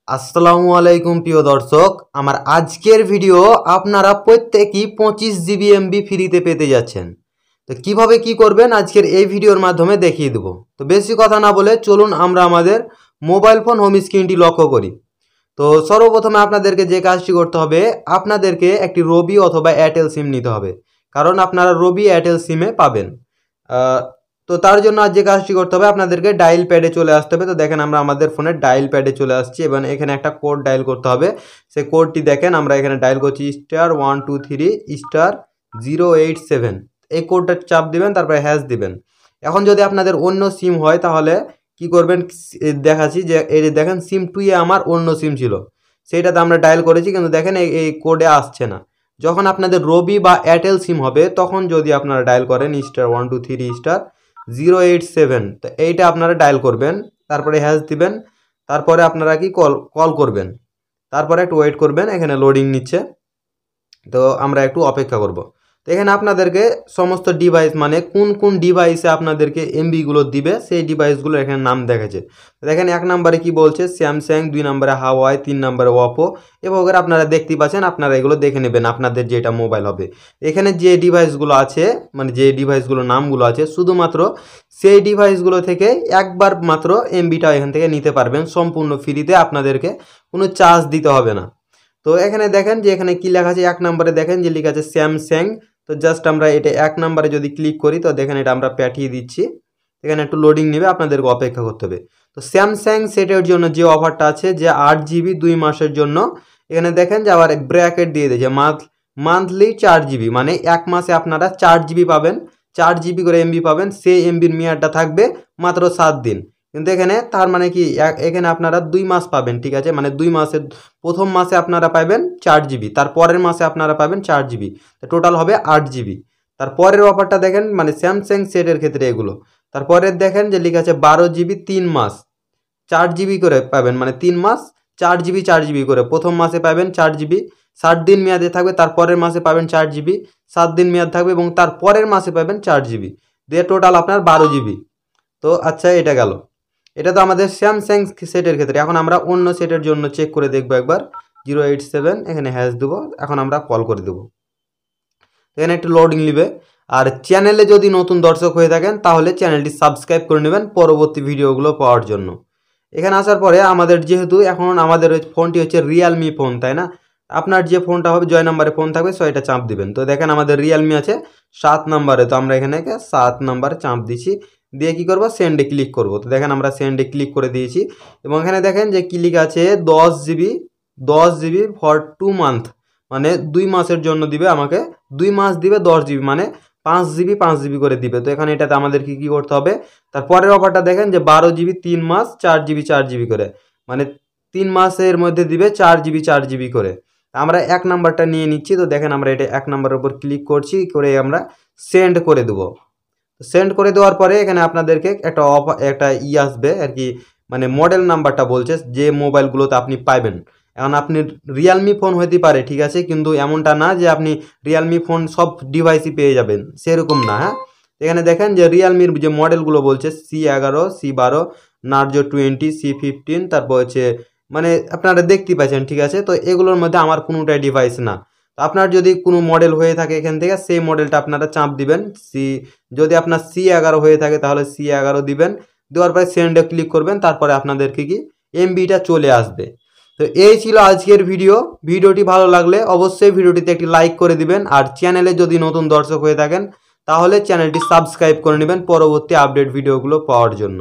আসসালামু আলাইকুম প্রিয় দর্শক, আমার আজকের ভিডিও আপনারা প্রত্যেকই 25 জিবি এমবি ফ্রিতে পেতে যাচ্ছেন। তো কিভাবে কি করবেন আজকের এই ভিডিওর মাধ্যমে দেখিয়ে দেবো। তো বেশি কথা না বলে চলুন আমরা আমাদের মোবাইল ফোন হোম স্ক্রিনটি লক্ষ্য করি। তো সর্বপ্রথমে আপনাদেরকে যে কাজটি করতে হবে, আপনাদেরকে একটি রবি অথবা এয়ারটেল সিম নিতে হবে, কারণ আপনারা রবি এয়ারটেল সিমে পাবেন। তো তার জন্য আজ যে কাজটি করতে হবে, আপনাদেরকে ডায়াল প্যাডে চলে আসতে হবে। তো দেখেন আমরা আমাদের ফোনের ডায়াল প্যাডে চলে আসছি এবং এখানে একটা কোড ডায়াল করতে হবে। সেই কোডটি দেখেন আমরা এখানে ডায়াল করছি *123*087। এই কোডটা চাপ দিবেন, তারপরে হ্যাশ দিবেন। এখন যদি আপনাদের অন্য সিম হয় তাহলে কি করবেন দেখাচ্ছি। যে এই দেখেন সিম 2 এ আমার অন্য সিম ছিল, সেইটাতে আমরা ডায়াল করেছি, কিন্তু দেখেন এই কোডে আসছে না। যখন আপনাদের রবি বা এয়ারটেল সিম হবে তখন যদি আপনারা ডায়াল করেন *123*087, তো এইটা আপনারা ডায়াল করবেন, তারপরে হ্যাশ দিবেন, তারপরে আপনারা কি কল করবেন, তারপরে একটু ওয়েট করবেন। এখানে লোডিং নিচ্ছে, তো আমরা একটু অপেক্ষা করব। তো এখানে আপনাদেরকে সমস্ত ডিভাইস, মানে কোন কোন ডিভাইসে আপনাদেরকে এমবিগুলো দিবে সেই ডিভাইসগুলো এখানে নাম দেখাচ্ছে। দেখেন 1 নম্বরে কি বলছে, স্যামসাং, 2 নম্বরে হাওয়াই, 3 নম্বরে ওপো এবং আপনারা দেখতেই পাচ্ছেন। আপনারা এগুলো দেখে নেবেন আপনাদের যেটা মোবাইল হবে। এখানে যে ডিভাইসগুলো আছে, মানে যে ডিভাইসগুলো নামগুলো আছে, শুধুমাত্র সেই ডিভাইসগুলো থেকে একবার মাত্র এমবিটা এখান থেকে নিতে পারবেন সম্পূর্ণ ফ্রিতে, আপনাদেরকে কোনো চার্জ দিতে হবে না। তো এখানে দেখেন যে এখানে কি লেখা আছে, 1 নম্বরে দেখেন যে লেখা আছে স্যামসাং। তো জাস্ট আমরা এটা 1 নম্বরে যদি ক্লিক করি, তো দেখেন এটা আমরা পাঠিয়ে দিচ্ছি। এখানে একটু লোডিং নেবে, আপনাদেরকে অপেক্ষা করতে হবে। তো স্যামসাং সেটের জন্য যে অফারটা আছে, যে 8 জিবি 2 মাসের জন্য, এখানে দেখেন যে আবার ব্র্যাকেট দিয়ে দিয়েছে মান্থলি 4 জিবি, মানে 1 মাসে আপনারা 4 জিবি পাবেন, 4 জিবি করে এমবি পাবেন। সেই এমবির মেয়াদটা থাকবে মাত্র 7 দিন। কিন্তু এখানে তার মানে কি, এখানে আপনারা 2 মাস পাবেন, ঠিক আছে। মানে 2 মাসের প্রথম মাসে আপনারা পাবেন 4 জিবি, তারপরের মাসে আপনারা পাবেন 4 জিবি, তো টোটাল হবে 8 জিবি। তারপরের অফারটা দেখেন, মানে স্যামসাং সেটের ক্ষেত্রে এগুলো। তারপরের দেখেন যে লেখা আছে 12 জিবি 3 মাস, 4 জিবি করে পাবেন, মানে 3 মাস 4 জিবি 4 জিবি করে। প্রথম মাসে পাবেন 4 জিবি, 60 দিন মেয়াদে থাকবে। তারপরের মাসে পাবেন 4 জিবি, 7 দিন মেয়াদ থাকবে, এবং তারপরের মাসে পাবেন 4 জিবি, দিয়ে টোটাল আপনার 12 জিবি। তো আচ্ছা, এটা গেল। এটা তো আমাদের স্যামসাং সেটের ক্ষেত্রে। এখন আমরা অন্য সেটের জন্য চেক করে দেখবো একবার। 087, এখানে হ্যাশ দেবো, এখন আমরা কল করে দেবো। এখানে একটু লোডিং নেবে। আর চ্যানেলে যদি নতুন দর্শক হয়ে থাকেন তাহলে চ্যানেলটি সাবস্ক্রাইব করে নেবেন পরবর্তী ভিডিওগুলো পাওয়ার জন্য। এখানে আসার পরে আমাদের যেহেতু এখন আমাদের ফোনটি হচ্ছে রিয়েলমি ফোন, তাই না? আপনার যে ফোনটা হবে, জয় নাম্বারে ফোন থাকবে, সেটা চাপ দিবেন। তো দেখেন আমাদের রিয়েলমি আছে 7 নম্বরে, তো আমরা এখানে 7 নম্বরে চাপ দিচ্ছি, দিয়ে কী করবো, সেন্ডে ক্লিক করব। তো দেখেন আমরা সেন্ডে ক্লিক করে দিয়েছি, এবং এখানে দেখেন যে ক্লিক আছে 10 জিবি ফর 2 মান্থ, মানে 2 মাসের জন্য দিবে আমাকে। 2 মাস দিবে 10 জিবি, মানে 5 জিবি করে দিবে। তো এখানে এটাতে আমাদেরকে কী করতে হবে, তারপরের অফারটা দেখেন যে 12 জিবি 3 মাস 4 জিবি করে, মানে 3 মাসের মধ্যে দিবে 4 জিবি করে। আমরা 1 নাম্বারটা নিয়ে নিচ্ছি। তো দেখেন আমরা এটা 1 নাম্বারের উপর ক্লিক করছি, করে আমরা সেন্ড করে দেবো। সেন্ড করে দেওয়ার পরে এখানে আপনাদেরকে একটা আসবে আর কি, মানে মডেল নাম্বারটা বলছে যে মোবাইলগুলোতে আপনি পাবেন। এখন আপনি রিয়েলমি ফোন হতে পারে, ঠিক আছে, কিন্তু এমনটা না যে আপনি রিয়েলমি ফোন সব ডিভাইসই পেয়ে যাবেন, সেরকম না। হ্যাঁ, এখানে দেখেন যে রিয়েলমির যে মডেলগুলো বলছে C11, C12, নার্জো 20, C15, তারপর হচ্ছে, মানে আপনারা দেখতেই পাচ্ছেন, ঠিক আছে। তো এগুলোর মধ্যে আমার কোনোটাই ডিভাইস না। তো আপনার যদি কোনো মডেল হয়ে থাকে এখান থেকে, সেই মডেলটা আপনারা চাপ দিবেন। যদি আপনার C11 হয়ে থাকে তাহলে C11 দিবেন, দেওয়ার পরে সেন্ডে ক্লিক করবেন, তারপরে আপনাদেরকে কি এমবিটা চলে আসবে। তো এই ছিল আজকের ভিডিওটি ভালো লাগলে অবশ্যই ভিডিওটিতে একটি লাইক করে দিবেন, আর চ্যানেলে যদি নতুন দর্শক হয়ে থাকেন তাহলে চ্যানেলটি সাবস্ক্রাইব করে নেবেন পরবর্তী আপডেট ভিডিওগুলো পাওয়ার জন্য।